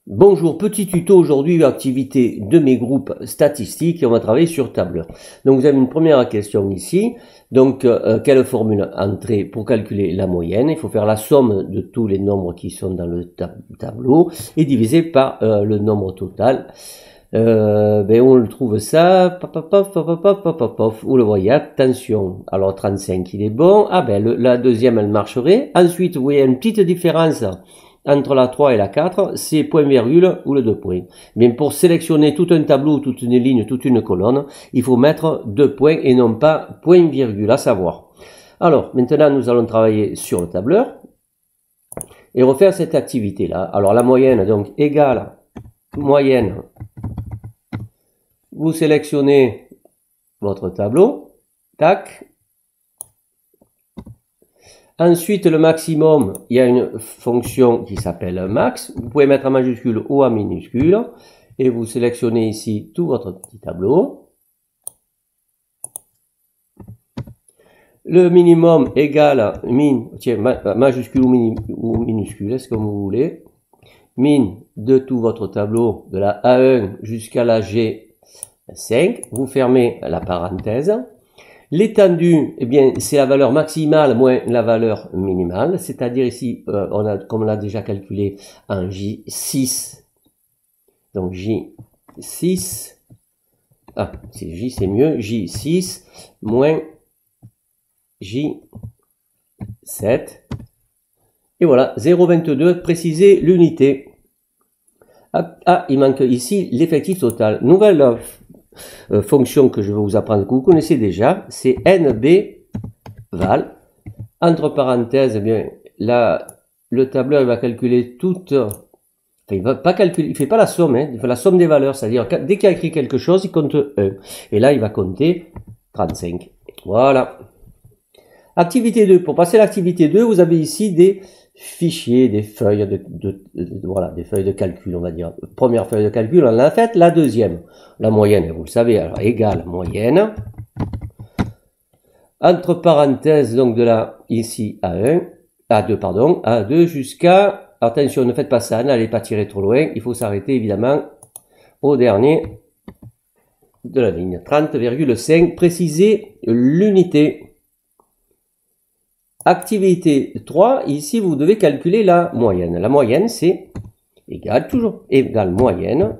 Bonjour, petit tuto aujourd'hui, activité de mes groupes statistiques et on va travailler sur tableur. Donc vous avez une première question ici. Donc quelle formule entrer pour calculer la moyenne? Il faut faire la somme de tous les nombres qui sont dans le tableau et diviser par le nombre total. On le trouve ça, vous le voyez, attention. Alors 35 il est bon. La deuxième elle marcherait. Ensuite vous voyez une petite différence entre la 3 et la 4, c'est point virgule ou le 2 points. Bien, pour sélectionner tout un tableau, toute une ligne, toute une colonne, il faut mettre 2 points et non pas point virgule, à savoir. Alors, maintenant, nous allons travailler sur le tableur et refaire cette activité-là. Alors, la moyenne, donc, égale moyenne. Vous sélectionnez votre tableau. Tac. Ensuite, le maximum, il y a une fonction qui s'appelle max. Vous pouvez mettre en majuscule ou en minuscule. Et vous sélectionnez ici tout votre petit tableau. Le minimum égale majuscule ou minuscule, est-ce que vous voulez. Min de tout votre tableau, de la A1 jusqu'à la G5. Vous fermez la parenthèse. L'étendue, eh bien, c'est la valeur maximale moins la valeur minimale, c'est-à-dire ici, comme on l'a déjà calculé, en J6. Donc J6, c'est J, c'est mieux, J6 moins J7. Et voilà, 0,22, préciser l'unité. Il manque ici l'effectif total. Nouvelle fonction que je vais vous apprendre, que vous connaissez déjà, c'est NB_val. Entre parenthèses, eh bien, là, le tableur il va calculer toute. Enfin, il va pas calculer, il fait pas la somme, il fait la somme des valeurs, c'est-à-dire dès qu'il a écrit quelque chose, il compte 1. Et là, il va compter 35. Voilà. Activité 2. Pour passer à l'activité 2, vous avez ici des fichiers, des feuilles voilà, des feuilles de calcul, on va dire. Première feuille de calcul, on l'a faite. La deuxième, la moyenne, vous le savez, alors égale moyenne. Entre parenthèses, donc de là, ici, A2 jusqu'à, attention, ne faites pas ça, n'allez pas tirer trop loin, il faut s'arrêter évidemment au dernier de la ligne. 30,5, préciser l'unité. Activité 3, ici vous devez calculer la moyenne. La moyenne c'est égal moyenne.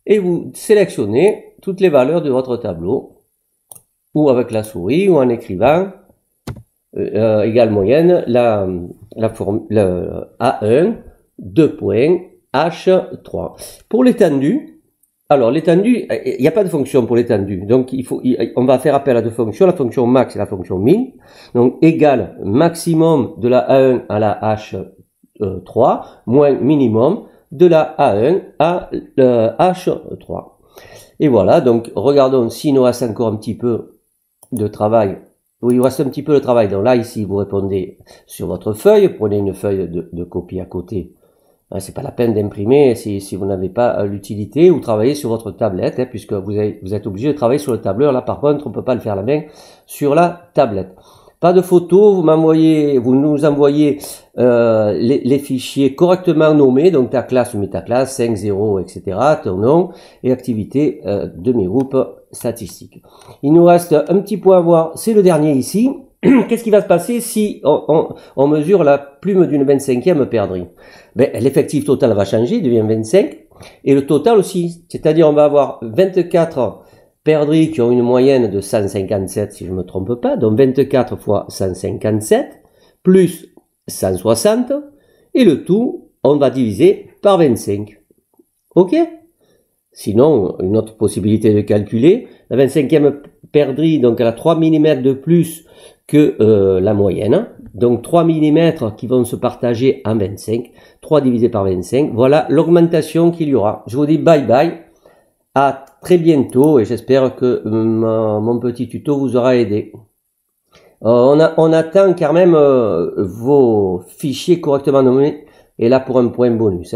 Et vous sélectionnez toutes les valeurs de votre tableau. Ou avec la souris ou en écrivant égal moyenne, la A1, 2 points, H3. Pour l'étendue, alors, l'étendue, il n'y a pas de fonction pour l'étendue. Donc, on va faire appel à deux fonctions. La fonction max et la fonction min. Donc, égal maximum de la A1 à la H3 moins minimum de la A1 à la H3. Et voilà. Donc, regardons s'il nous reste encore un petit peu de travail. Oui, il vous reste un petit peu de travail. Donc là, ici, vous répondez sur votre feuille. Prenez une feuille de copie à côté. C'est pas la peine d'imprimer si vous n'avez pas l'utilité, ou travailler sur votre tablette, puisque vous êtes obligé de travailler sur le tableur. Là, par contre, on peut pas le faire la main sur la tablette. Pas de photos, vous nous envoyez les fichiers correctement nommés, donc ta classe ou métaclasse, 5, 0, etc., ton nom et activité de mes groupes statistiques. Il nous reste un petit point à voir, c'est le dernier ici. Qu'est-ce qui va se passer si on mesure la plume d'une 25e perdrix? L'effectif total va changer, il devient 25, et le total aussi. C'est-à-dire, on va avoir 24 perdrix qui ont une moyenne de 157, si je ne me trompe pas, donc 24 fois 157, plus 160, et le tout, on va diviser par 25. OK? Sinon, une autre possibilité de calculer, la 25e perdrix, donc elle a 3 mm de plus que la moyenne. Donc 3 mm qui vont se partager en 25. 3 divisé par 25. Voilà l'augmentation qu'il y aura. Je vous dis bye bye. À très bientôt et j'espère que mon petit tuto vous aura aidé. On attend quand même vos fichiers correctement nommés. Et là pour un point bonus.